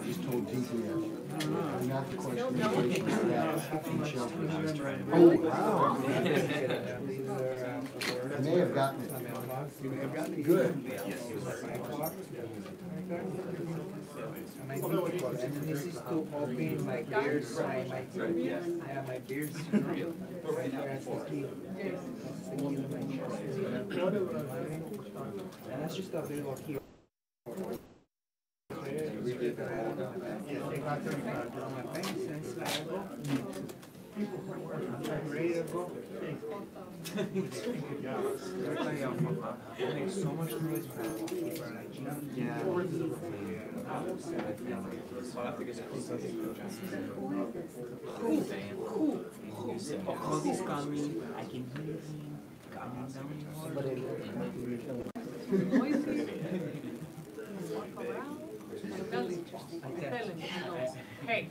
Just told GPS. Not the question. Oh, wow. I may have gotten it. Good. This is to open my beard, my beard right now. That's the key. And that's just a little key. Ready to go? Makes so much noise for yeah. Cool. All these coming, I can hear him coming Hey.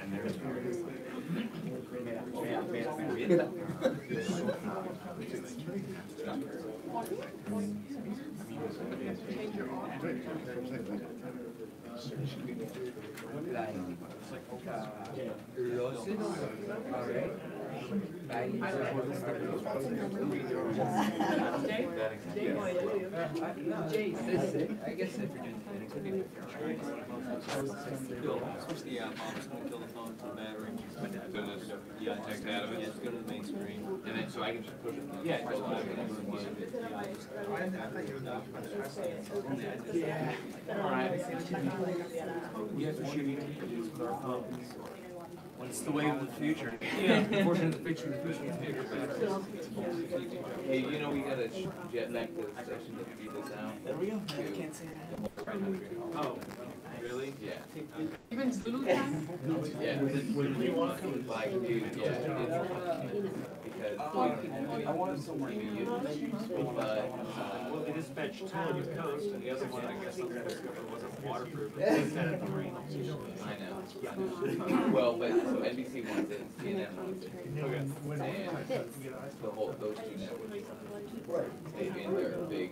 Yeah, mom's gonna kill the phone to the battery. Yeah, text out of it. Just go to the main screen, and then so I can just push it. Yeah, go live. All right. We have to shoot with our phones. It's the way of the future. Yeah, unfortunately, the future of the future. Hey, you know, we gotta jet back to the session to figure this out. There we go. I can't say that. Oh, really? Yeah. Even blue time? Yeah. Like, dude, yeah. Because I wanted somewhere to use, but Well, they dispatched two on your coast, and the other one, I guess, I discovered wasn't waterproof. It was at the marine. I know. Well, but so NBC wants it, CNN wants it. And the whole, those two networks, they in their big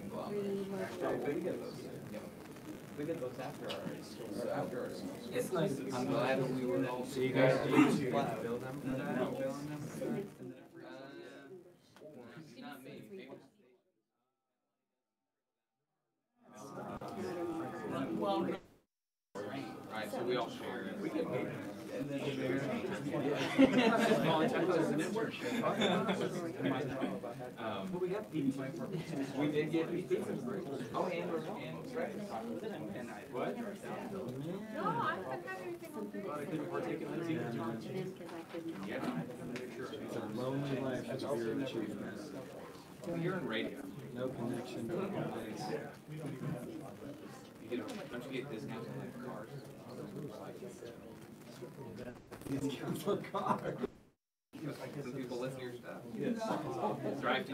conglomerate. We get those after ours. So after ours. It's nice. I'm glad that we were all. So you guys bill them for that? No. Not me. Maybe. Well, right, so we all share it. We get paid. And then share it. But we got pizza. We did get pizza. Oh, and right. What? No, I haven't had anything on But I couldn't partake in that either. Yeah. It's a lonely life if you're in achievement. Well, you're in radio. No connection to the place. Don't you get discounts on like cars? Discount for cars. Some people listen to your stuff. Yes. Drive to.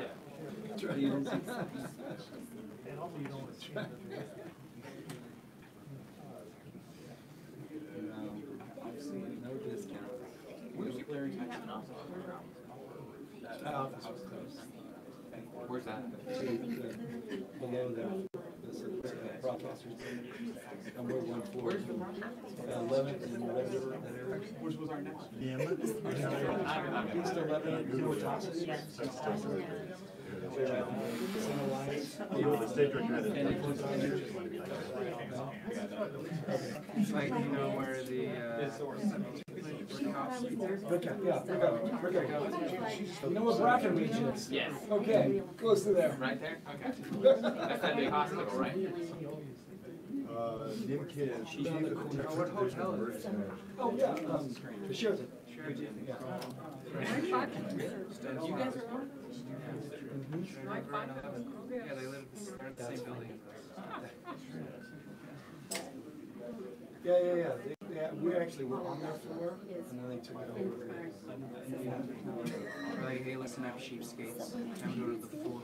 And also you don't want to change I've seen no discount. Where's your clearing tax and also? Where's that? Below the broadcasters. And we're one floor. 11th and whatever that area. Which was our next? Yeah. East 11th, you know what Thompson is? State director had It's like, you know, where the, You know what Brackenridge is? Yes. Okay, close to there. Right there? Okay. That's that big hospital, right? Nim Kidd. what hotel is it? Oh, yeah, the Sheraton. Yeah. You guys are on? Yeah, they live in the same building. Yeah. We actually were on their floor, and then they took it over. Like, hey, listen up, cheapskates. Time to go to the floor.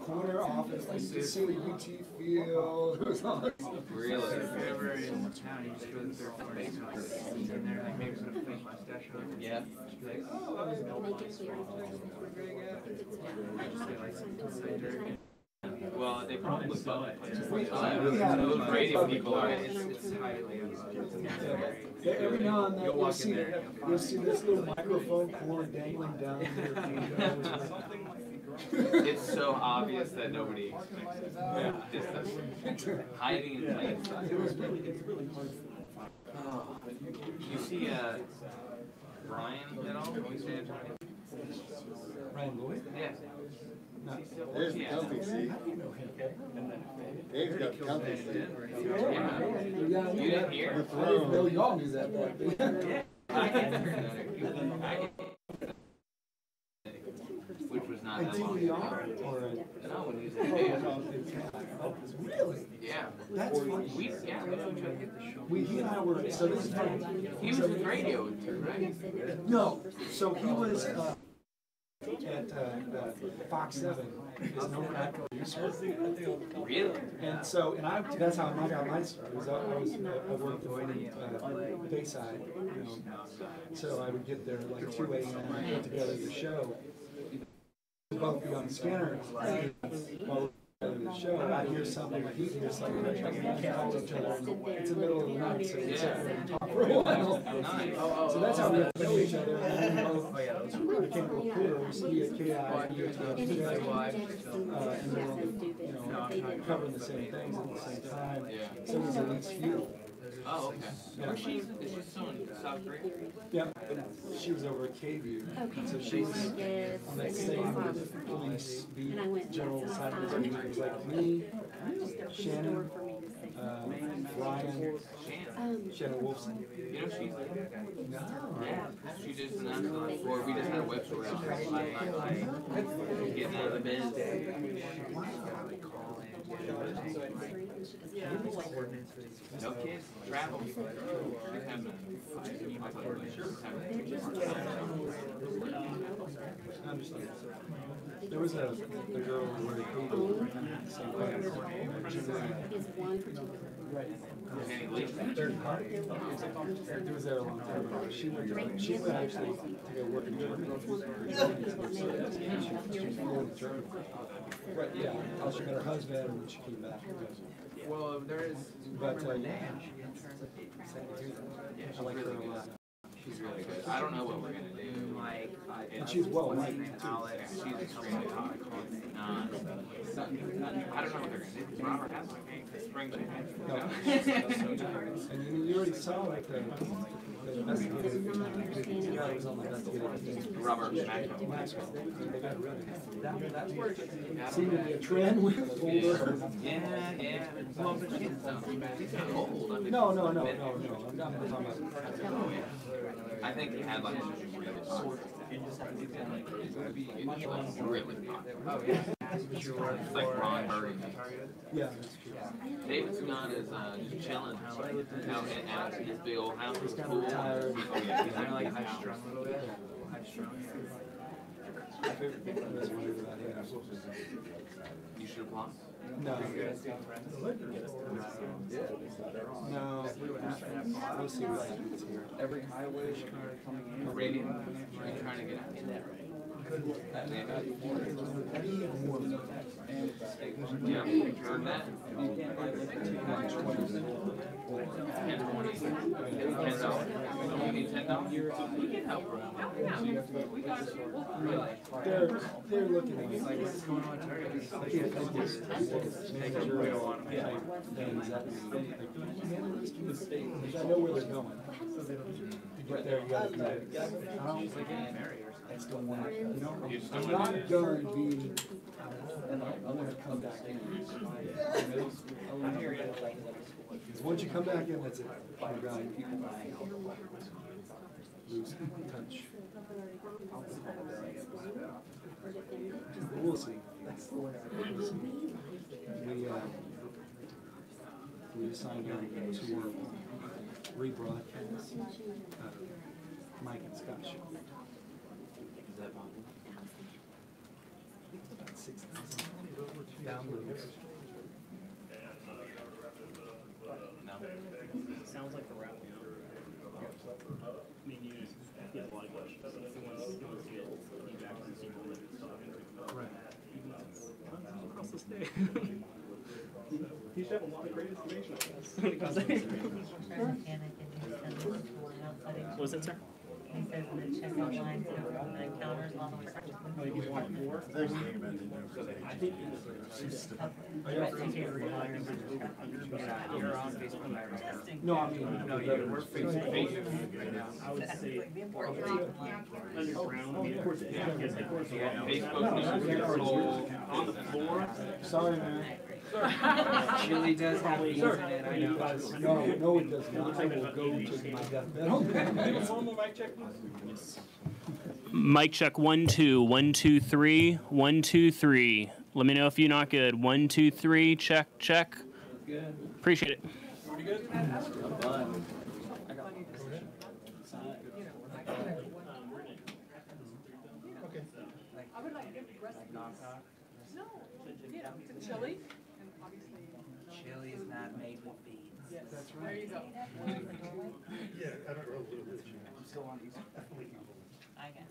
corner office, like you could see the UT field. It was all Really? If you're ever in town, you just go to the third floor, and in there, like maybe put a fake mustache on. Yeah. Just be like, oh, that was no mustache. Just get like some cider. Well, they probably both places. had Those radio people are. It's highly unlikely. Yeah, every now and then You'll you'll walk see, in there. you'll see this little microphone cord dangling down there. It's so obvious that nobody expects it. Yeah. Just hiding in plain sight. It's really hard. Oh. You see, Brian at all? San Antonio? Ryan Lloyd? Yeah. No. There's the company seat. How do you know him? Dave's got the company seat. Yeah, I knew You didn't that. hear? I didn't know y'all knew that back then. Which was not A that long DVR ago. or a... No, when he was in band. Really? Yeah. That's funny. We know each other. He and I were, so this is funny. He was in radio too, right? No, so he was at Fox 7, his nomadic producer. Really? And so, that's how I got my start. I worked for Bayside, you know. So I would get there like 2 a.m. and put together the show. We'd both be on the scanner while we put together the show. I'd hear something, or he'd hear something, and we call each other. It's the middle of the night, so we sit there and talk for a while. So that's how we got to know each other. And then we both became reporters. He at KI, and then covering the same things at the same time. So it was a nice feel. Oh, okay. Where's she? Is she still in South Korea? Yeah, she was over at KView. So she was on that same police beat, general assignment. It was like me, Shannon, Ryan, Shannon Wolfson. You know she's No. yeah. She just announced on before. We just had a web story out there last night. Getting out of the bed. No kids, travel. She's having I understand. There was a girl who worked at KView. Same third party. It was there a long time ago. She went actually to go work in Germany. She flew in Germany. Right, yeah. Until she met her husband and she came back. well, there is. But I like her a lot. She's really good. I don't know what we're gonna do. And she's well liked too. She's extremely hot. I don't know what they're gonna do. Robert has my spring chicken. And you already saw like the investigator, the guy who was on the investigative team. Robert Maxwell. Maxwell. They got rid of it. That seemed to be a trend with older. Yeah. Well, but she's not old. I mean, No. I'm not talking about. I think he had like a really popular. Really popular. Oh, yeah. Like Ron Burgundy. Yeah, that's true. David's not as just chilling out in his big old house. He's It's kind cool. of tired. Oh yeah, he's Kind of like like high strung a little bit. High strung. My favorite thing I was wondering about him. You should apply. No. No. We'll see what happens here. Every highway car coming in. Radio. Are you trying to get out? Yeah, heard that. 10 $10. You need $10? We can help. We got it. They're looking at it. Like, what's going on Target? I can't think of managerial type things that I know where they're going. But there you gotta be. I don't want to, you know, I'm not done being, I want to come back in. Because once you come back in, that's it. You're gone. Lose touch. We'll see. We signed on to rebroadcast Mike and Scott show. Is that possible? About 6,000. downloads. No. Sounds like the rap, you know? I mean, you get a lot of questions. He wants to get feedback on people that he's talking about. Right. Across the state. He should have a lot of great information, I guess. When it comes to what was that, sir? He says the checkout lines go from the counters all the way to Oh, you want more? I think You're on Facebook Live. No, I mean, No, we're Facebook right now. I would say underground. I mean, of course, yeah, because of course, Facebook news portal on the floor. sorry, man. Chili does have the internet, I know. No, it does not. I will go to my deathbed. One more mic check, please. Mic check 1 2 1 2 3 1 2 3. Let me know if you're not good. 1 2 3. Check check. good. Appreciate it. Pretty good. Fun. I would like give recipes. No, yeah, it's chili and obviously. Chili is not made with beans. Yes, there you go. Yeah, I don't know. I'm still on these. I got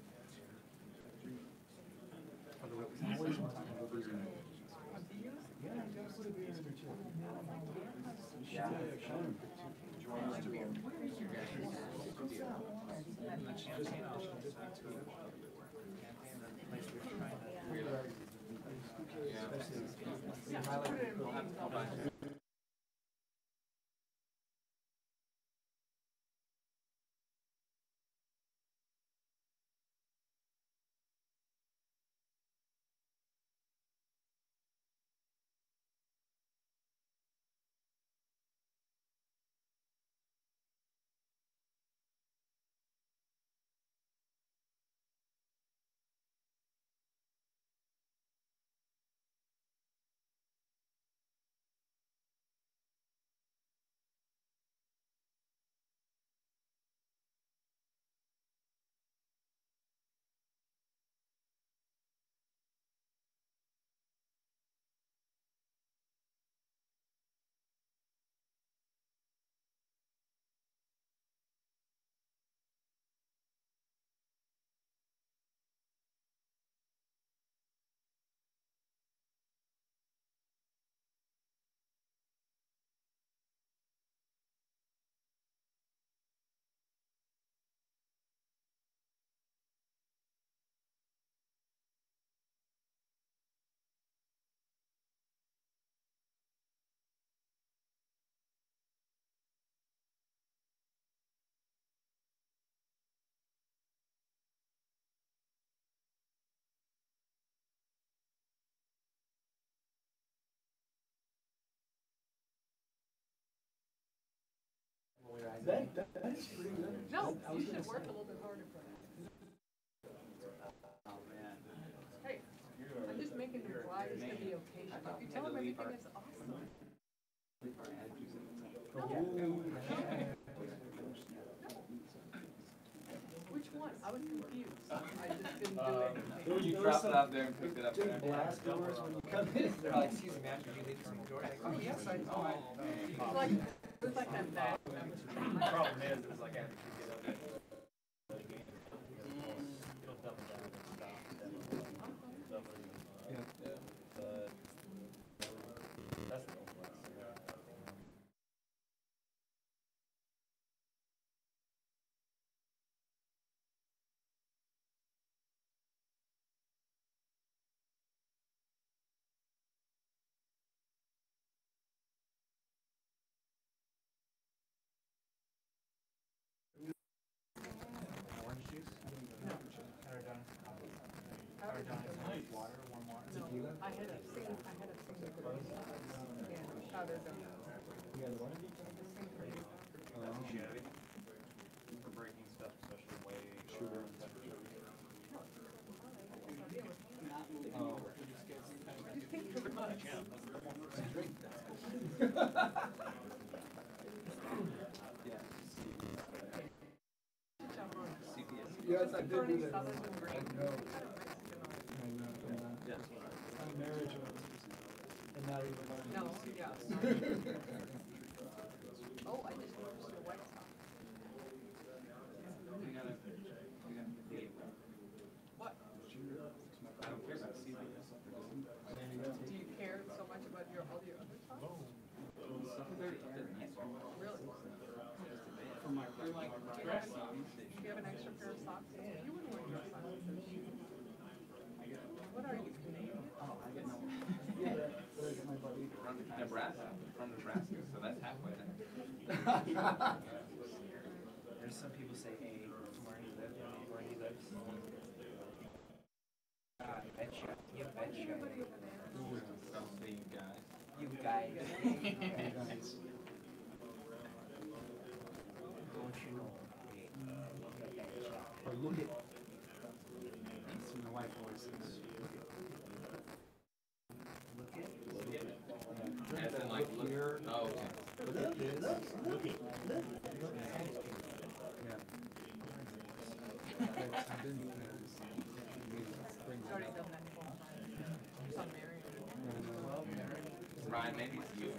That's pretty good. No, you should work a little bit harder for that. Hey, I'm just making them rise to the occasion. If you tell them everything is awesome. Which one? I was confused. I just didn't do it. You dropped it out there and picked it up there. Blast doors when you come in. They're like, excuse me, after you leave from the door, like, oh, yes, I know. It's like, it's like that. The problem is like after you get up there, it'll double down and stop. But that's the old one. I had a single, yeah, powder donut. You got what? Chevy. For breaking stuff, especially way sugar and temperature. Yes, I did do Burning that. stuff is great. I know. Marriage. not even learning. No, yeah. Oh, I just noticed your white top. What? I don't care about seeing this. Do you care so much about all your other socks? Really? For my like dress socks. Do you have an extra pair of socks? You wouldn't wear dress socks. What are you, Canadian? Oh, I get no. From Nebraska, so that's halfway there. There's some people say A from where he lives. Betcha. You betcha. Don't say you guys. You guys. Don't you know? Or look at some of the white voices. Look at. As in like look here. Oh, okay. Look at this. Yeah. I've been bring He's that already up. done that full time. He's on Mary. Ryan, maybe it's you.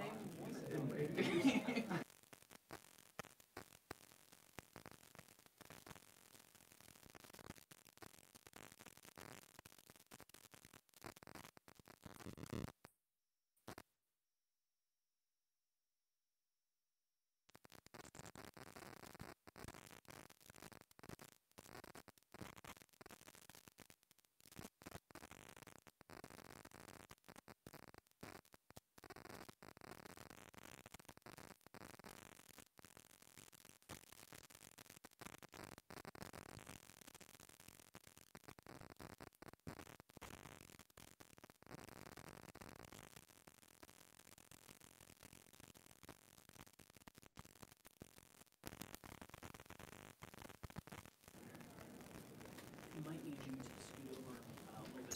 He might need you to scoot over a little bit.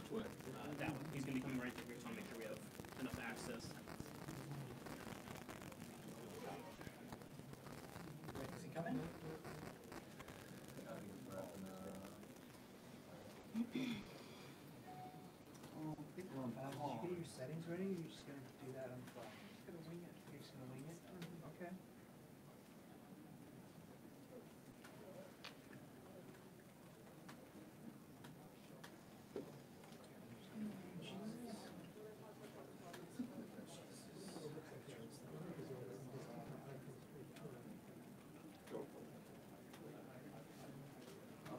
What? That one. He's gonna be coming right through here, so I want to make sure we have enough access. Is he coming? Did you get your settings ready? Or you're just gonna do that on the fly? Just gonna wing it. You're just gonna wing it? Okay.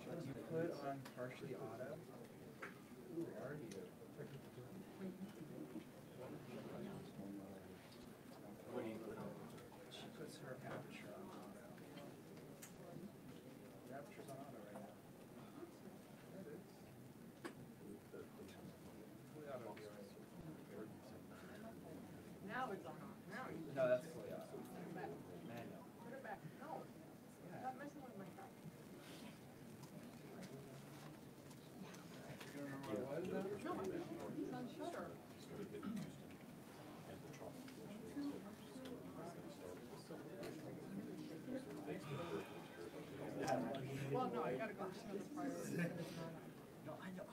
You put on partially auto. Where are you? What do you put on? She puts her aperture on auto. Your aperture's on auto right now. Fully auto would be all right. Now it's on. Now you No, that's fully auto. put it back. Manual. Put it back. No. Stop messing with my top. You remember what it was now? No, he's on shutter. Well, no, I gotta go to another priority. No, I know.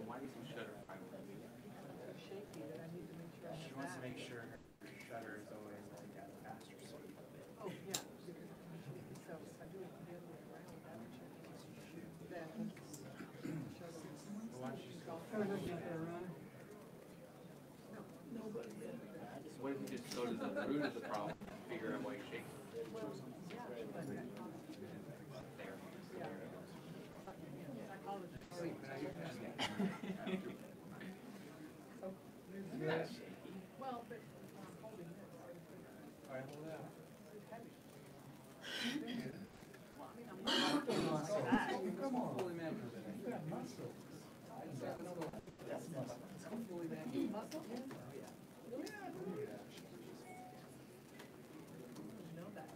Why do you shutter? It's shaky that I need to make sure I She have wants to that. make sure her shutter is always like at a faster speed. Oh, yeah, because so if I do it the other way around, that would check. Then Why don't you just go? So what if you just go to the root of the problem, figure out why you're shaking? Well, but I'm holding this. All right, hold out. Well, I mean, I'm not doing that. Come on. Fully manual. You got muscle. That's muscle. It's fully manual. Muscle? Oh, yeah. Know that.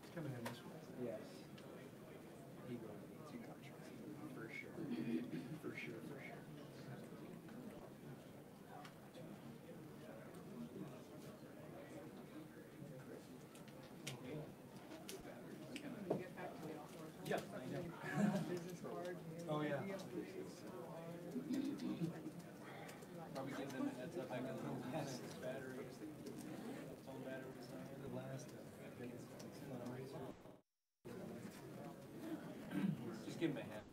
It's coming in this way. Yes. Probably give them a heads up. I got a little test batteries. Its own battery design. The last. Just give them a head.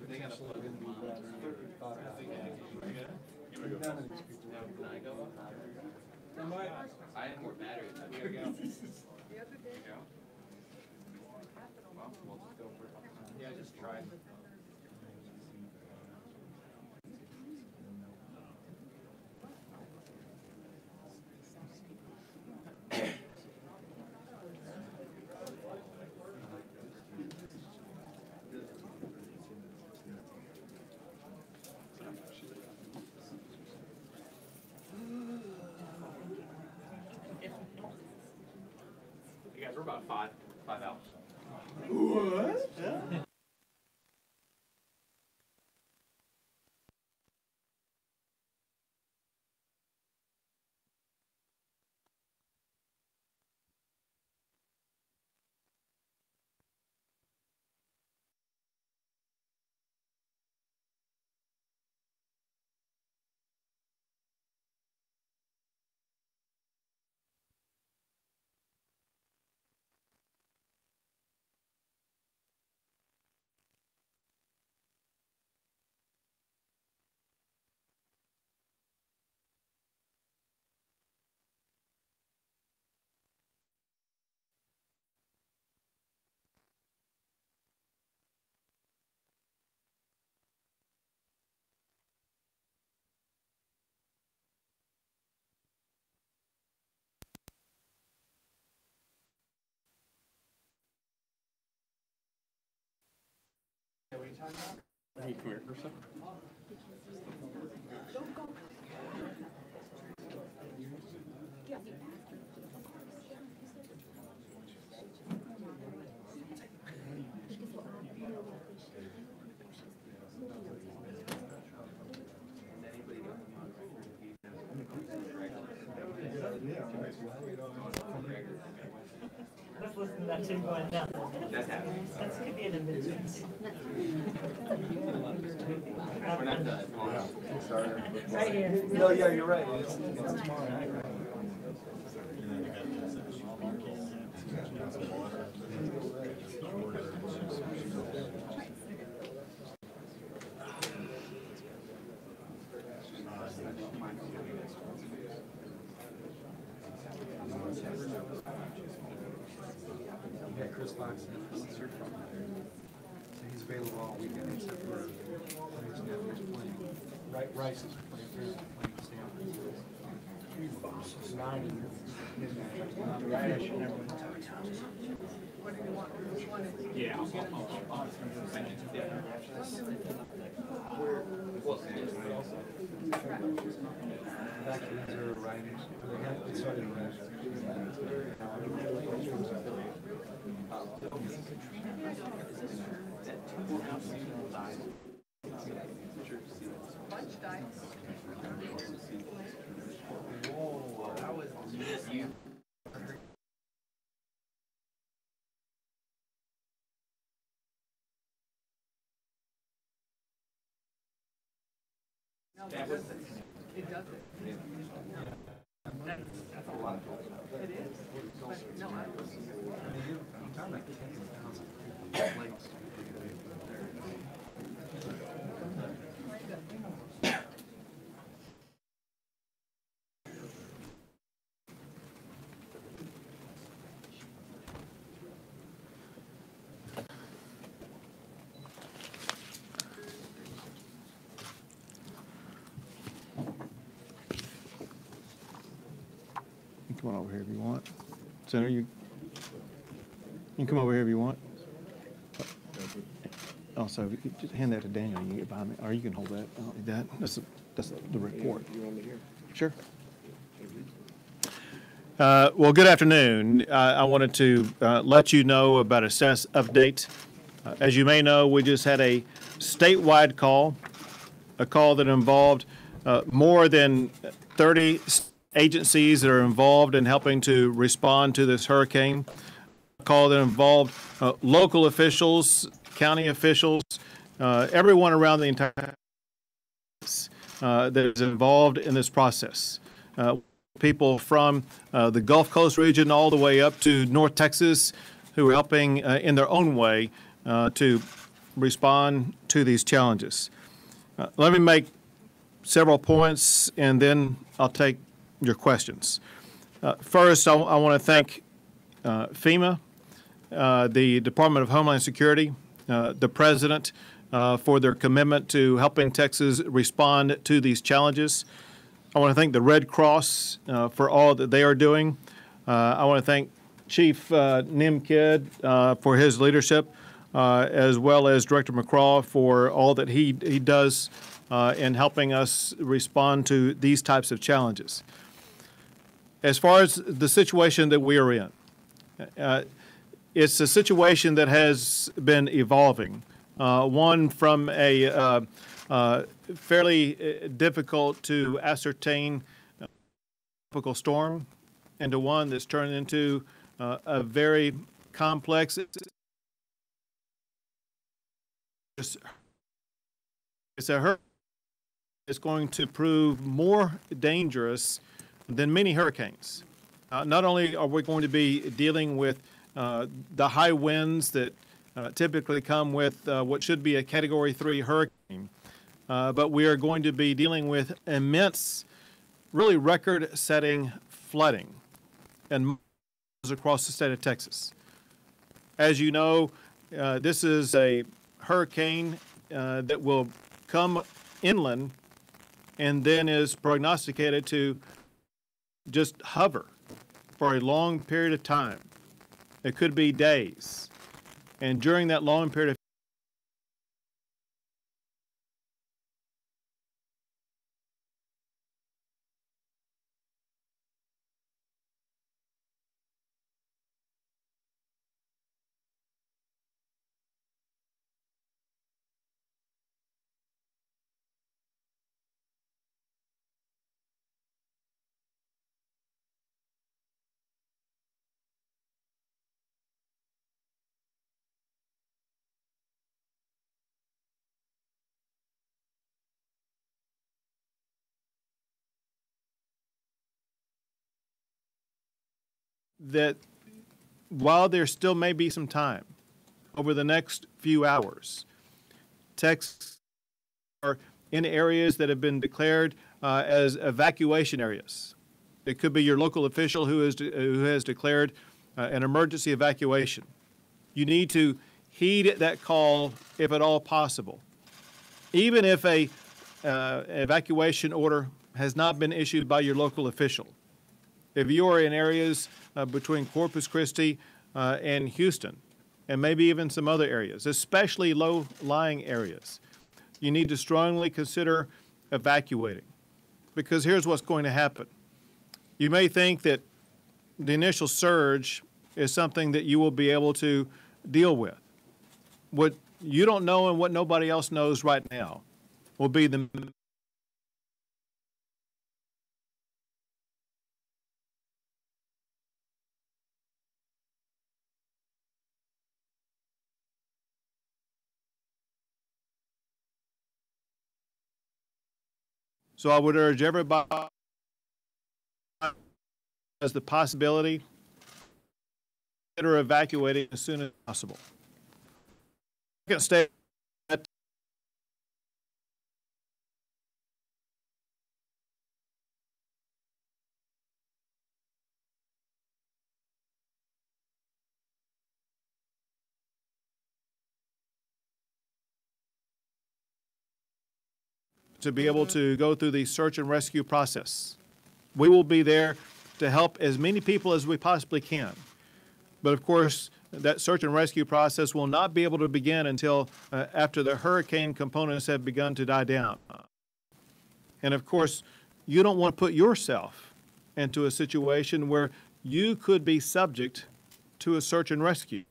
They gotta plug in the monitor. I have more batteries. Here we go. The other day, Well, we'll just go for it. Yeah, just try. You guys, we're about five out. Hey, come here for a second. Let's listen to that tune going down. That's happening. That's could be an emergency. We're not done. Right here. No, yeah, you're right. It's tomorrow night, right? Yeah, Chris Fox. So he's available all weekend except for his nephew's playing. Rice is playing Stanford. 9 and midnight. Right, I should never win. what do you want? Which one is it? Yeah, Back to reserve riders. They started Lunch diet. Whoa, that was you. No, it doesn't. It doesn't. That's a lot. It is. But no, I was. I'm talking like 10,000 plates. You can come on over here if you want. Senator, you can come over here if you want. Also, you just hand that to Daniel. You can get behind me, or you can hold that. That's the report. You want me here? Sure. Well, good afternoon. I wanted to let you know about a status update. As you may know, we just had a statewide call, a call that involved more than 30 agencies that are involved in helping to respond to this hurricane. Call that involved local officials, county officials, everyone around the entire that is involved in this process. People from the Gulf Coast region all the way up to North Texas who are helping in their own way to respond to these challenges. Let me make several points and then I'll take your questions. First, I want to thank FEMA, the Department of Homeland Security, the President, for their commitment to helping Texas respond to these challenges. I want to thank the Red Cross for all that they are doing. I want to thank Chief Nim Kidd for his leadership, as well as Director McCraw for all that he does in helping us respond to these types of challenges. As far as the situation that we are in, it's a situation that has been evolving. One from a fairly difficult to ascertain tropical storm into one that's turned into a very complex. It's a hurricane. It's going to prove more dangerous than many hurricanes. Not only are we going to be dealing with the high winds that typically come with what should be a Category 3 hurricane, but we are going to be dealing with immense, really record-setting flooding and across the state of Texas. As you know, this is a hurricane that will come inland and then is prognosticated to just hover for a long period of time. It could be days. And during that long period of that while there still may be some time over the next few hours, Texas are in areas that have been declared as evacuation areas. It could be your local official who has declared an emergency evacuation. You need to heed that call if at all possible. Even if a evacuation order has not been issued by your local official. If you are in areas between Corpus Christi and Houston, and maybe even some other areas, especially low-lying areas, you need to strongly consider evacuating. Because here's what's going to happen. You may think that the initial surge is something that you will be able to deal with. What you don't know and what nobody else knows right now will be the So I would urge everybody as the possibility that are evacuating as soon as possible. Second step to be able to go through the search and rescue process. We will be there to help as many people as we possibly can. But of course, that search and rescue process will not be able to begin until after the hurricane components have begun to die down. And of course, you don't want to put yourself into a situation where you could be subject to a search and rescue.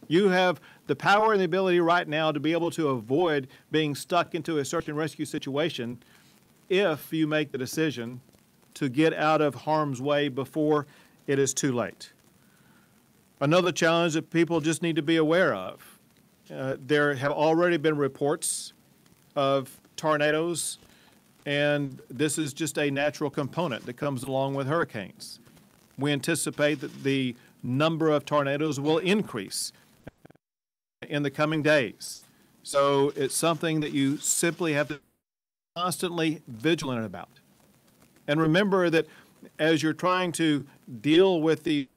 You have the power and the ability right now to be able to avoid being stuck into a search and rescue situation if you make the decision to get out of harm's way before it is too late. Another challenge that people just need to be aware of, there have already been reports of tornadoes, and this is just a natural component that comes along with hurricanes. We anticipate that the number of tornadoes will increase in the coming days. So it's something that you simply have to be constantly vigilant about. And remember that as you're trying to deal with the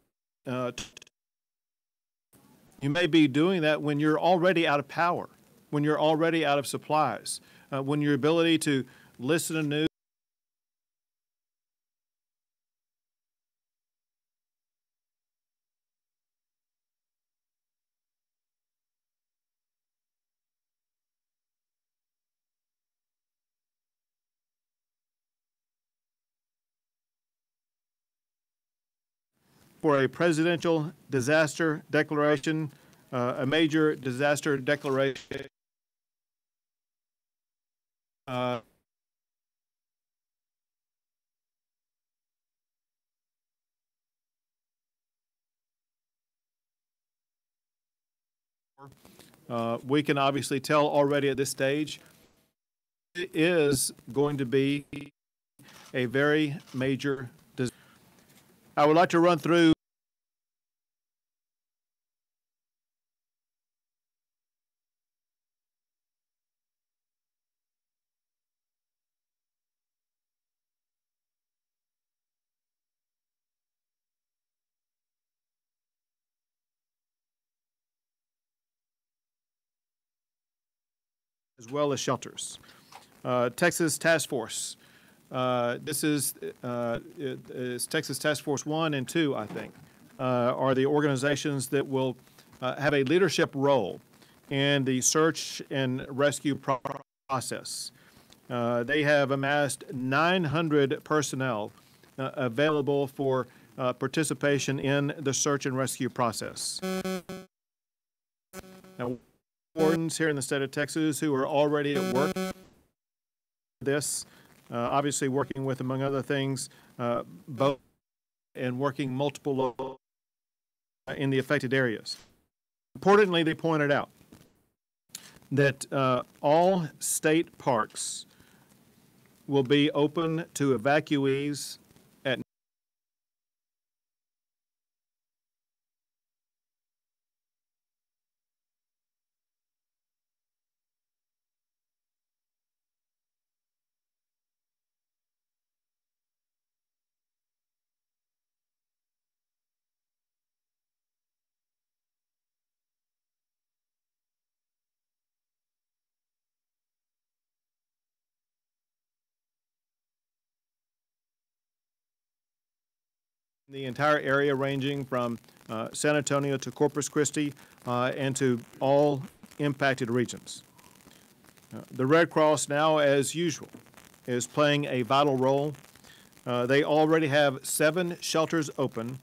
you may be doing that when you're already out of power, when you're already out of supplies, when your ability to listen to news for a presidential disaster declaration, a major disaster declaration. We can obviously tell already at this stage it is going to be a very major disaster. I would like to run through as well as shelters. Texas Task Force. This is Texas Task Force 1 and 2, I think, are the organizations that will have a leadership role in the search and rescue process. They have amassed 900 personnel available for participation in the search and rescue process. Now, wardens here in the state of Texas who are already at work this, obviously working with, among other things, both and working multiple in the affected areas. Importantly, they pointed out that all state parks will be open to evacuees at the entire area ranging from San Antonio to Corpus Christi and to all impacted regions. The Red Cross now, as usual, is playing a vital role. They already have 7 shelters open.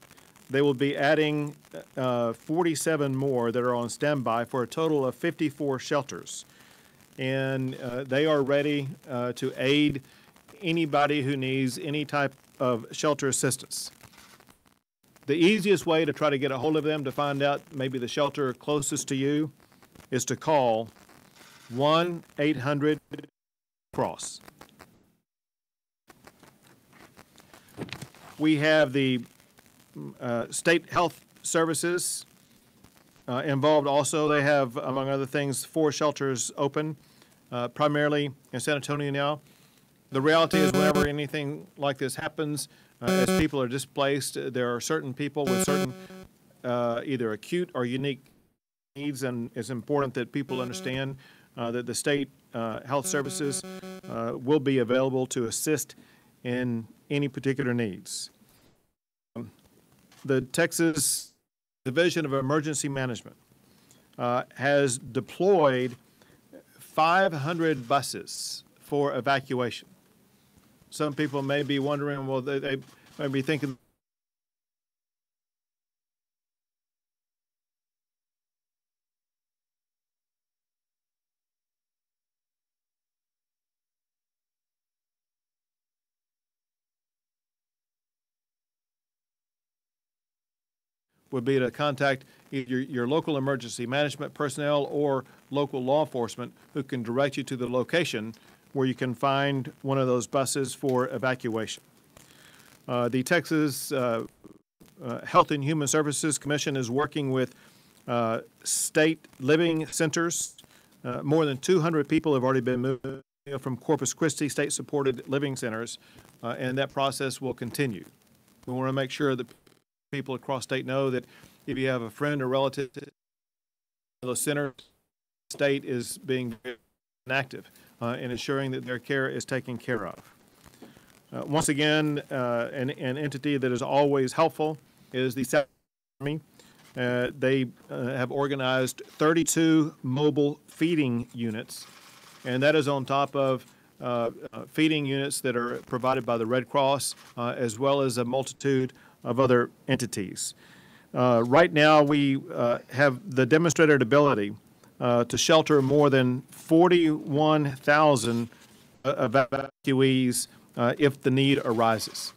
They will be adding 47 more that are on standby for a total of 54 shelters. And they are ready to aid anybody who needs any type of shelter assistance. The easiest way to try to get a hold of them to find out maybe the shelter closest to you is to call 1-800-CROSS. We have the state health services involved also. They have, among other things, 4 shelters open, primarily in San Antonio now. The reality is whenever anything like this happens, as people are displaced, there are certain people with certain either acute or unique needs, and it's important that people understand that the state health services will be available to assist in any particular needs. The Texas Division of Emergency Management has deployed 500 buses for evacuation. Some people may be wondering, well, they may be thinking would be to contact either your local emergency management personnel or local law enforcement who can direct you to the location where you can find one of those buses for evacuation. The Texas Health and Human Services Commission is working with state living centers. More than 200 people have already been moved from Corpus Christi state-supported living centers, and that process will continue. We want to make sure that people across state know that if you have a friend or relative in the center, the state is being active in ensuring that their care is taken care of. Once again, an entity that is always helpful is the South Army. They have organized 32 mobile feeding units, and that is on top of feeding units that are provided by the Red Cross, as well as a multitude of other entities. Right now, we have the demonstrated ability to shelter more than 41,000 evacuees if the need arises.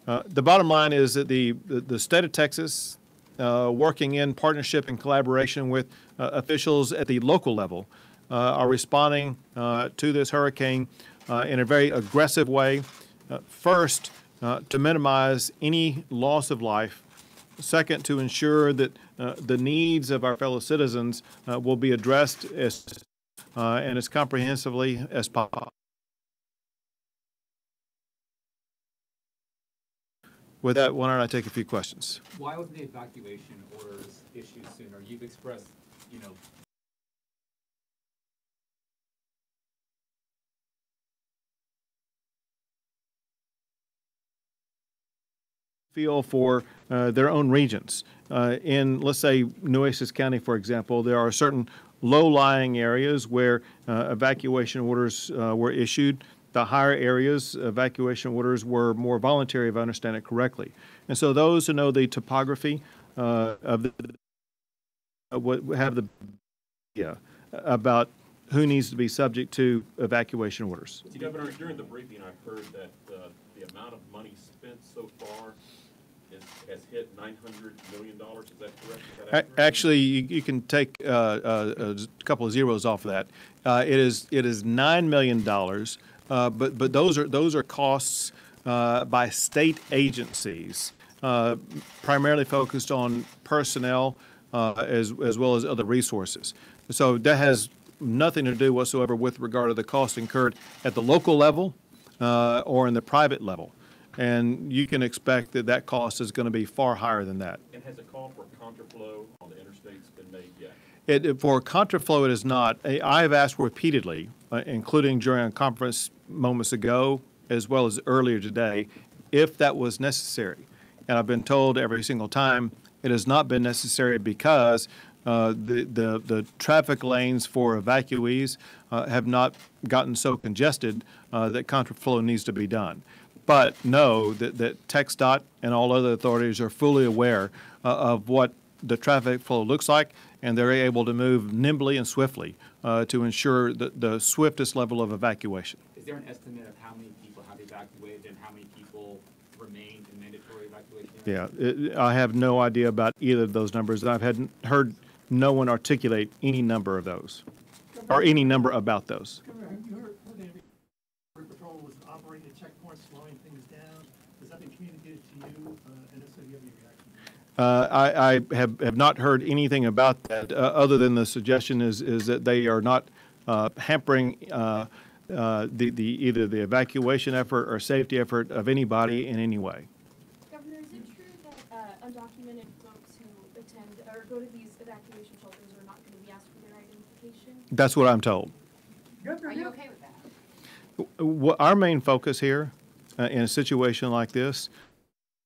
The bottom line is that the state of Texas, working in partnership and collaboration with officials at the local level, are responding to this hurricane in a very aggressive way. First, to minimize any loss of life. Second, to ensure that the needs of our fellow citizens will be addressed and as comprehensively as possible. With that, why don't I take a few questions? Why wasn't the evacuation orders issued sooner? You've expressed, feel for their own regions. In, let's say, Nueces County, for example, there are certain low-lying areas where evacuation orders were issued. The higher areas, evacuation orders were more voluntary, if I understand it correctly. And so those who know the topography of the have the about who needs to be subject to evacuation orders. Governor, during the briefing, I heard that the amount of money spent so far has hit $900 million. Is that correct? Is that actually, you can take a couple of zeros off of that. It is $9 million, but those are costs by state agencies, primarily focused on personnel as well as other resources. So that has nothing to do whatsoever with regard to the cost incurred at the local level or in the private level. And you can expect that that cost is going to be far higher than that. And has a call for contraflow on the interstates been made yet? For contraflow, it is not. I have asked repeatedly, including during a conference moments ago, as well as earlier today, if that was necessary. And I've been told every single time it has not been necessary because the traffic lanes for evacuees have not gotten so congested that contraflow needs to be done. But know that TxDOT and all other authorities are fully aware of what the traffic flow looks like, and they're able to move nimbly and swiftly to ensure the swiftest level of evacuation. Is there an estimate of how many people have evacuated and how many people remain in mandatory evacuation? Yeah, I have no idea about either of those numbers. I've heard no one articulate any number of those, or any number about those. Governor, have you heard that Border Patrol was operating at checkpoints, slowing things down? Has that been communicated to you? And if so, do you have any reaction? I have not heard anything about that, other than the suggestion is that they are not hampering either the evacuation effort or safety effort of anybody in any way. Governor, is it true that undocumented folks who attend or go to these evacuation shelters are not going to be asked for their identification? That's what I'm told. Are you okay with that? Our main focus here in a situation like this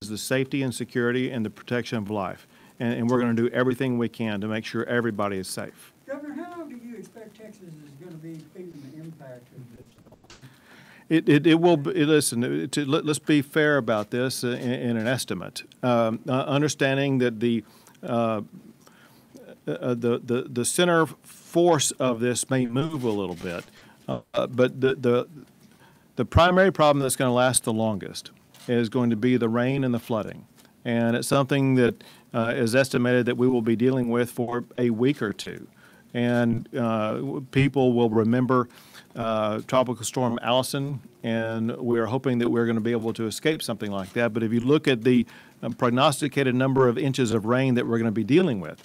is the safety and security and the protection of life. And we're going to do everything we can to make sure everybody is safe. Governor, how long do you expect Texas is going to be feeling the impact of this? It will be, listen, let's be fair about this in an estimate. Understanding that the center force of this may move a little bit, but the primary problem that's going to last the longest is going to be the rain and the flooding. And it's something that is estimated that we will be dealing with for a week or two. And people will remember Tropical Storm Allison, and we're hoping that we're going to be able to escape something like that. But if you look at the prognosticated number of inches of rain that we're going to be dealing with,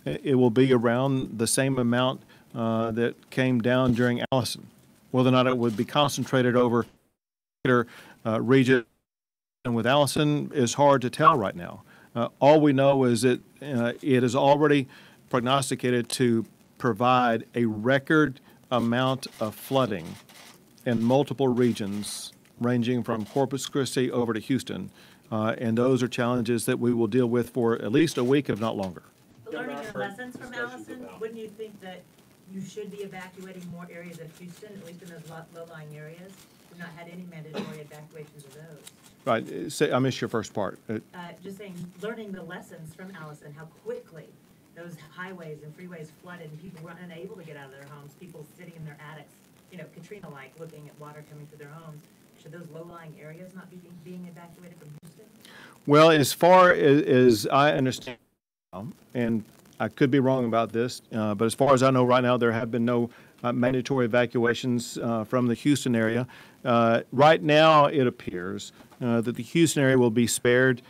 it will be around the same amount that came down during Allison. Whether or not it would be concentrated over region and with Allison is hard to tell right now. All we know is that it is already prognosticated to provide a record amount of flooding in multiple regions, ranging from Corpus Christi over to Houston. And those are challenges that we will deal with for at least a week, if not longer. Learning your lessons from Allison, wouldn't you think that you should be evacuating more areas of Houston, at least in those low-lying areas? We've not had any mandatory evacuations of those. Right. Say, I missed your first part. Just saying, learning the lessons from Allison, how quickly those highways and freeways flooded and people were unable to get out of their homes, people sitting in their attics, you know, Katrina-like, looking at water coming through their homes. Should those low-lying areas not be being evacuated from Houston? Well, as far as I understand, and I could be wrong about this, but as far as I know right now, there have been no mandatory evacuations from the Houston area. Right now, it appears that the Houston area will be spared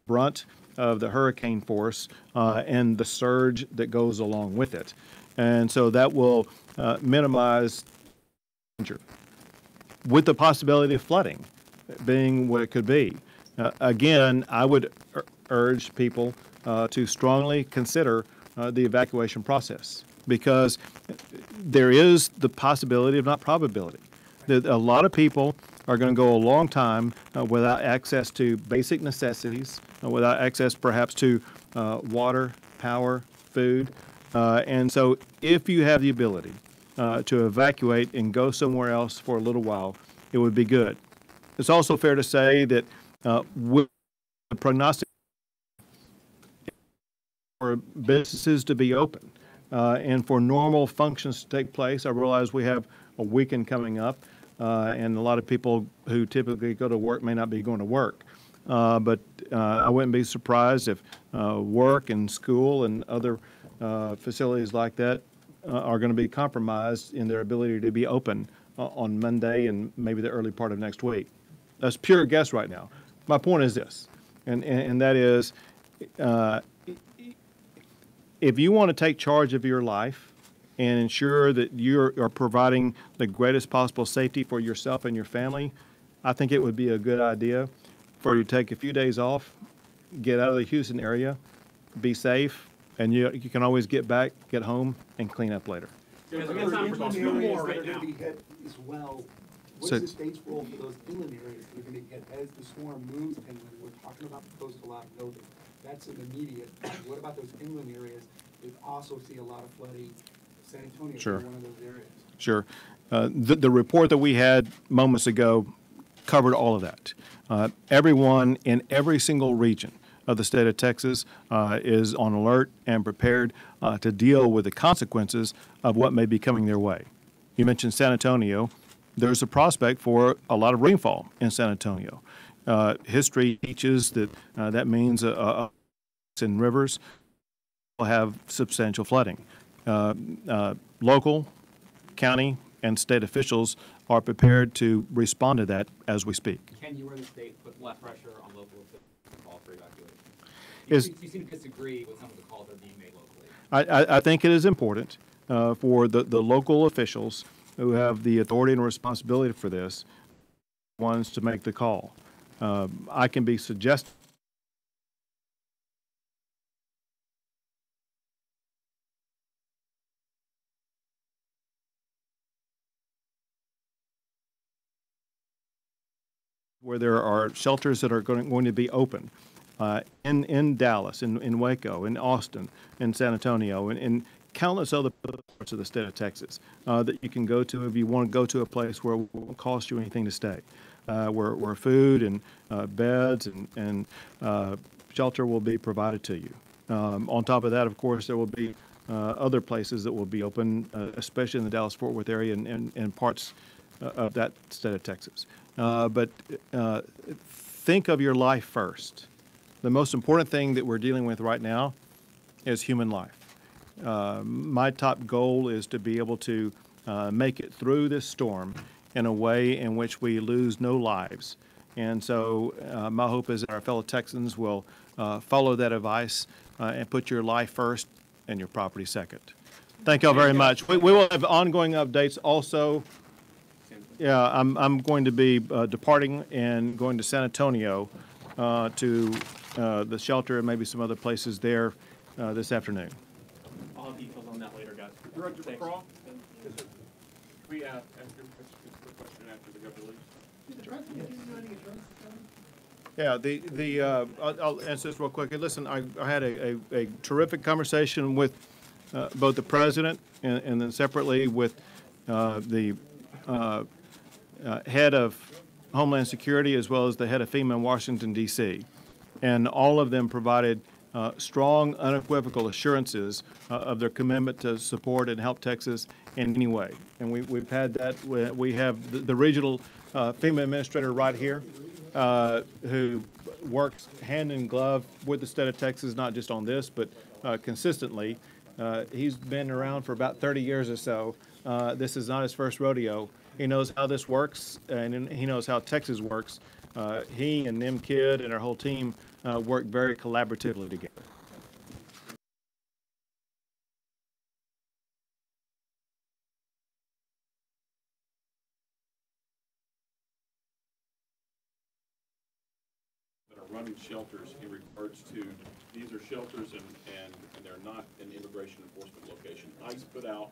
brunt of the hurricane force and the surge that goes along with it. And so that will minimize danger, with the possibility of flooding being what it could be. Again, I would urge people to strongly consider the evacuation process, because there is the possibility, if not probability, that a lot of people are going to go a long time without access to basic necessities, without access perhaps to water, power, food. And so if you have the ability to evacuate and go somewhere else for a little while, it would be good. It's also fair to say that with the prognostic for businesses to be open and for normal functions to take place, I realize we have a weekend coming up, and a lot of people who typically go to work may not be going to work. But I wouldn't be surprised if work and school and other facilities like that are going to be compromised in their ability to be open on Monday and maybe the early part of next week. That's pure guess right now. My point is this, and that is, if you want to take charge of your life and ensure that you are providing the greatest possible safety for yourself and your family, I think it would be a good idea for you to take a few days off, get out of the Houston area, be safe, and you can always get back, get home, and clean up later. There's inland areas that are going to be hit as well. What So- is the state's role for those inland areas that are going to get as the storm moves inland? We're talking about the coastal lot, know that that's an immediate. What about those inland areas that also see a lot of flooding? San Antonio is Sure. one of those areas. Sure. The report that we had moments ago covered all of that. Everyone in every single region of the state of Texas is on alert and prepared to deal with the consequences of what may be coming their way. You mentioned San Antonio. There's a prospect for a lot of rainfall in San Antonio. History teaches that that means in rivers will have substantial flooding. Local, county, and state officials are prepared to respond to that as we speak. Can you or the state put less pressure on local officials to call for evacuation? Is- You seem to disagree with some of the calls that are being made locally. I think it is important for the local officials who have the authority and responsibility for this, ones to make the call. I can be suggestive where there are shelters that are going to be open in Dallas, in Waco, in Austin, in San Antonio, and in countless other parts of the state of Texas that you can go to if you want to go to a place where it won't cost you anything to stay, where food and beds and shelter will be provided to you. On top of that, of course, there will be other places that will be open, especially in the Dallas-Fort Worth area and parts of that state of Texas. But think of your life first. The most important thing that we're dealing with right now is human life. My top goal is to be able to make it through this storm in a way in which we lose no lives. And so my hope is that our fellow Texans will follow that advice and put your life first and your property second. Thank y'all very much. We will have ongoing updates also. Yeah, I'm going to be departing and going to San Antonio to the shelter and maybe some other places there this afternoon. I'll have details on that later, guys. Director McCraw? We ask your question after the governor leaves. Yeah, I'll answer this real quick. Hey, listen, I had a terrific conversation with both the president and then separately with the head of Homeland Security as well as the head of FEMA in Washington, D.C. And all of them provided strong, unequivocal assurances of their commitment to support and help Texas in any way. And we've had that. We have the regional FEMA administrator right here who works hand in glove with the state of Texas, not just on this, but consistently. He's been around for about 30 years or so. This is not his first rodeo. He knows how this works, and he knows how Texas works. He and Nim Kidd and our whole team work very collaboratively together. That are running shelters in regards to, these are shelters and they're not an immigration enforcement location. ICE put out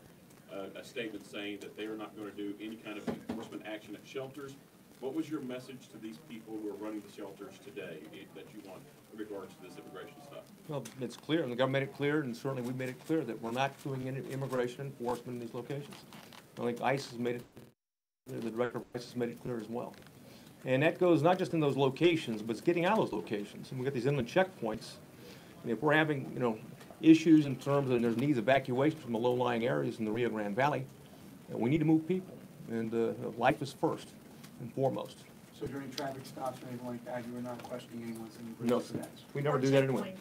a statement saying that they are not going to do any kind of enforcement action at shelters. What was your message to these people who are running the shelters today that you want in regards to this immigration stuff? Well, it's clear, and the government made it clear, and certainly we made it clear that we're not doing any immigration enforcement in these locations. I think ICE has made it, the director of ICE has made it clear as well. And that goes not just in those locations, but it's getting out of those locations. And we've got these inland checkpoints. And if we're having, issues in terms of there's needs evacuation from the low-lying areas in the Rio Grande Valley, we need to move people. And life is first and foremost. So during traffic stops or anything like that, you were not questioning anyone's immigration No, status? we never do that anyway.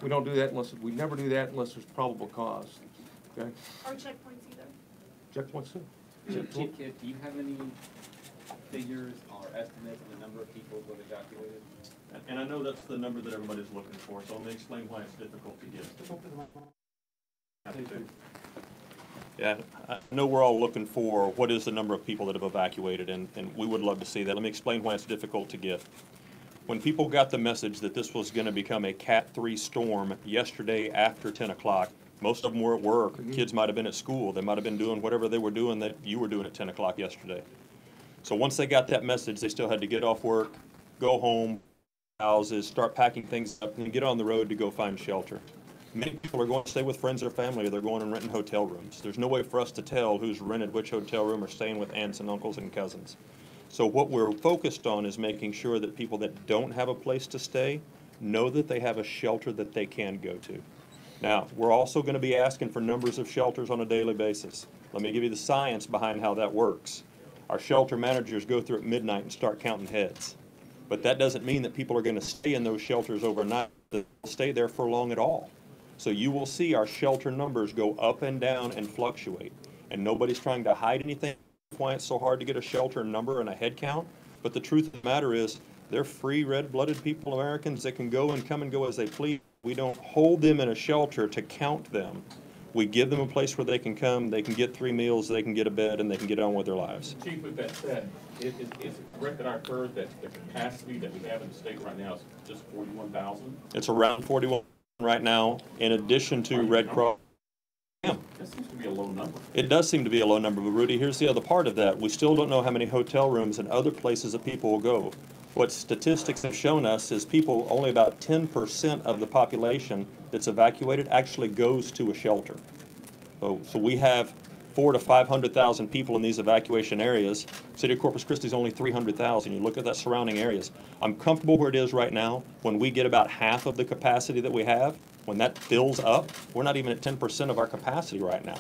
We don't do that unless, we never do that unless there's probable cause. Okay? Or checkpoints either. Checkpoints too. Chief Kidd, do you have any figures or estimates of the number of people who have evacuated? And I know that's the number that everybody's looking for, so let me explain why it's difficult to get. Yeah, I know we're all looking for what is the number of people that have evacuated, and we would love to see that. Let me explain why it's difficult to get. When people got the message that this was going to become a Cat 3 storm yesterday after 10 o'clock, most of them were at work. Kids might have been at school. They might have been doing whatever they were doing that you were doing at 10 o'clock yesterday. So once they got that message, they still had to get off work, go home, houses, start packing things up, and get on the road to go find shelter. Many people are going to stay with friends or family, or they're going and renting hotel rooms. There's no way for us to tell who's rented which hotel room or staying with aunts and uncles and cousins. So what we're focused on is making sure that people that don't have a place to stay know that they have a shelter that they can go to. Now, we're also going to be asking for numbers of shelters on a daily basis. Let me give you the science behind how that works. Our shelter managers go through at midnight and start counting heads. But that doesn't mean that people are going to stay in those shelters overnight. They'll stay there for long at all. So you will see our shelter numbers go up and down and fluctuate. And nobody's trying to hide anything. Why it's so hard to get a shelter number and a head count. But the truth of the matter is, they're free, red-blooded people, Americans that can go and come and go as they please. We don't hold them in a shelter to count them. We give them a place where they can come, they can get 3 meals, they can get a bed, and they can get on with their lives. Chief, with that said, is it correct that I've heard that the capacity that we have in the state right now is just 41,000? It's around 41 right now, in addition to Red Cross. That seems to be a low number. It does seem to be a low number, but Rudy, here's the other part of that. We still don't know how many hotel rooms and other places that people will go. What statistics have shown us is people, only about 10% of the population that's evacuated actually goes to a shelter. So we have 400,000 to 500,000 people in these evacuation areas. City of Corpus Christi is only 300,000. You look at that surrounding areas. I'm comfortable where it is right now. When we get about half of the capacity that we have, when that fills up, we're not even at 10% of our capacity right now.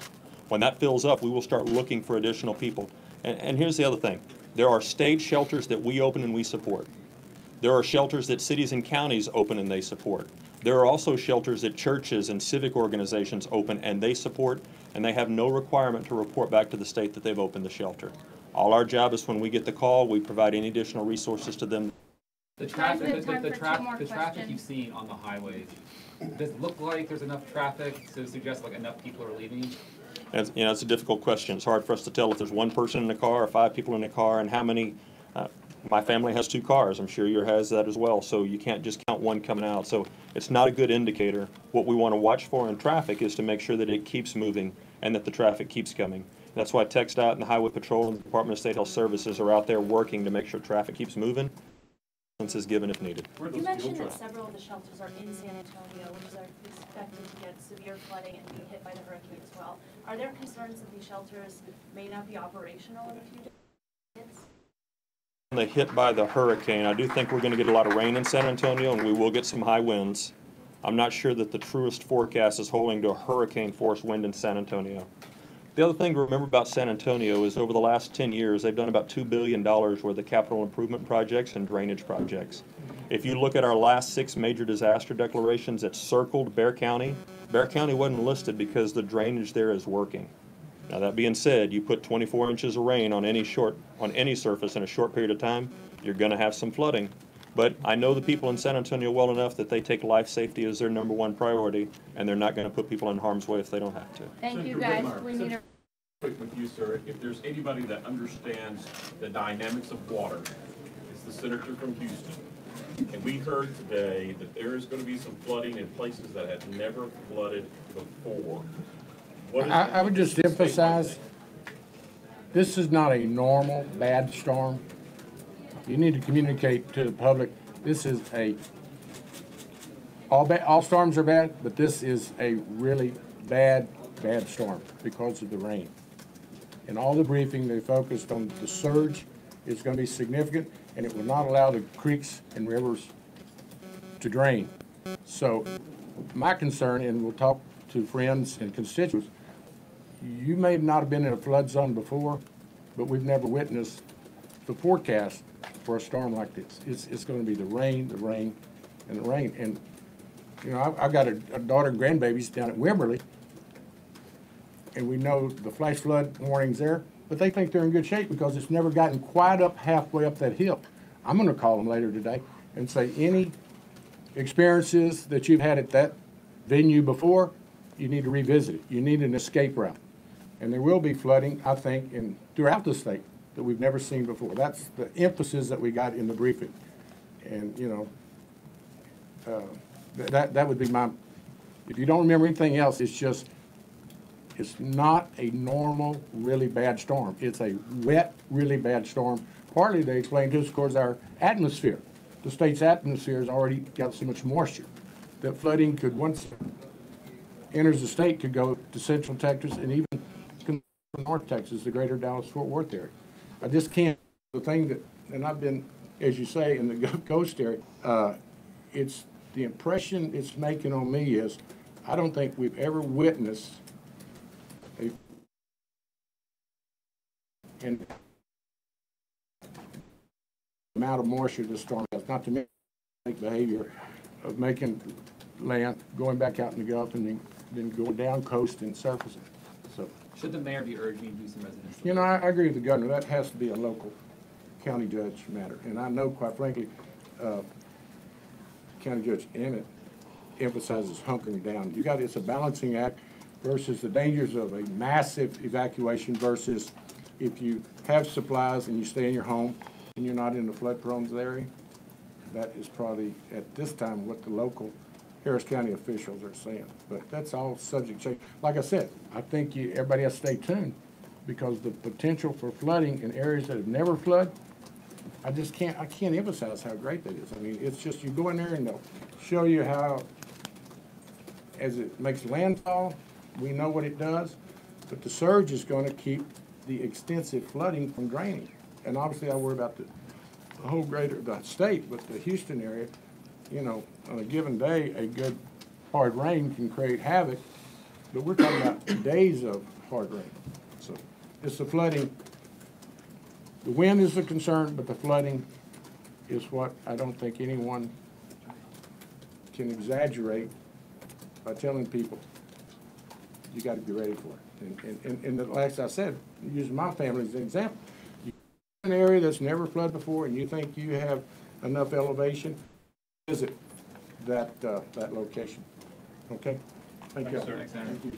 When that fills up, we will start looking for additional people. And here's the other thing. There are state shelters that we open and we support. There are shelters that cities and counties open and they support. There are also shelters that churches and civic organizations open and they support, and they have no requirement to report back to the state that they've opened the shelter. All our job is when we get the call, we provide any additional resources to them. The traffic you've seen on the highways, does it look like there's enough traffic to suggest like enough people are leaving? And, you know, it's a difficult question. It's hard for us to tell if there's one person in the car or 5 people in the car and how many. My family has 2 cars. I'm sure yours has that as well. So you can't just count one coming out. So it's not a good indicator. What we want to watch for in traffic is to make sure that it keeps moving and that the traffic keeps coming. That's why TxDOT and the Highway Patrol and the Department of State Health Services are out there working to make sure traffic keeps moving. Is given if needed. You mentioned that several of the shelters are in San Antonio, which are expected to get severe flooding and be hit by the hurricane as well. Are there concerns that these shelters may not be operational in a few days? They hit by the hurricane. I do think we're going to get a lot of rain in San Antonio, and we will get some high winds. I'm not sure that the truest forecast is holding to a hurricane force wind in San Antonio. The other thing to remember about San Antonio is over the last 10 years, they've done about $2 billion worth of capital improvement projects and drainage projects. If you look at our last 6 major disaster declarations that circled Bexar County wasn't listed because the drainage there is working. Now that being said, you put 24 inches of rain on any surface in a short period of time, you're going to have some flooding. But I know the people in San Antonio well enough that they take life safety as their #1 priority, and they're not going to put people in harm's way if they don't have to. Thank you, guys. We need a Quick with you, sir. If there's anybody that understands the dynamics of water, it's the senator from Houston. And we heard today that there is going to be some flooding in places that have never flooded before. I would just emphasize, this is not a normal bad storm. You need to communicate to the public, this is all storms are bad, but this is a really bad storm because of the rain. In all the briefing, they focused on the surge is going to be significant, and it will not allow the creeks and rivers to drain. So my concern, and we'll talk to friends and constituents, you may not have been in a flood zone before, but we've never witnessed the forecast for a storm like this. It's going to be the rain, and the rain. And, you know, I've got a daughter and grandbabies down at Wimberley, and we know the flash flood warning's there, but they think they're in good shape because it's never gotten quite up halfway up that hill. I'm going to call them later today and say, any experiences that you've had at that venue before, you need to revisit it. You need an escape route. And there will be flooding, I think, throughout the state that we've never seen before. That's the emphasis that we got in the briefing. And, you know, that would be my, if you don't remember anything else, it's not a normal, really bad storm. It's a wet, really bad storm. Partly they explained to us, of course, our atmosphere. The state's atmosphere has already got so much moisture that flooding could, once it enters the state, could go to central Texas and even North Texas, the greater Dallas-Fort Worth area. I just can't, the thing that, and I've been, as you say, in the coast area, it's the impression it's making on me is, I don't think we've ever witnessed and amount of moisture this storm has, not to make behavior of making land, going back out in the Gulf and then going down coast and surfacing. So, should the mayor be urging you to do some residential? You know, I agree with the governor. That has to be a local county judge matter. And I know, quite frankly, County Judge Emmett emphasizes hunkering down. It's a balancing act versus the dangers of a massive evacuation versus if you have supplies and you stay in your home and you're not in the flood-prone area. That is probably, at this time, what the local Harris County officials are saying. But that's all subject to change. Like I said, I think everybody has to stay tuned because the potential for flooding in areas that have never flooded, I can't emphasize how great that is. I mean, it's just you go in there and they'll show you how, as it makes landfall, we know what it does, but the surge is going to keep the extensive flooding from draining. And obviously I worry about the whole greater state, but the Houston area, you know, on a given day, a good hard rain can create havoc, but we're talking about days of hard rain. So it's the flooding. The wind is a concern, but the flooding is what I don't think anyone can exaggerate by telling people, you gotta be ready for it. And like I said, using my family as an example, you an area that's never flooded before and you think you have enough elevation, visit that location. Okay? Thank you. Thanks, sir. Thank you.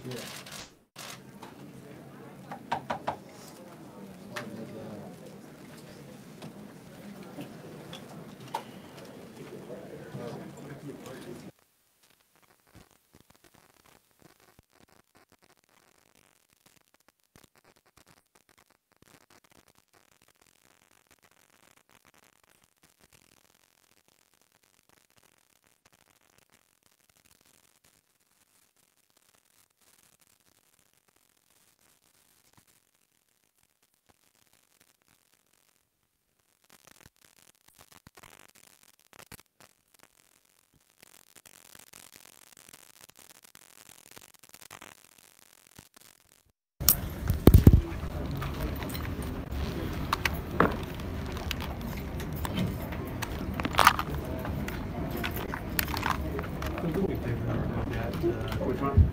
Which one?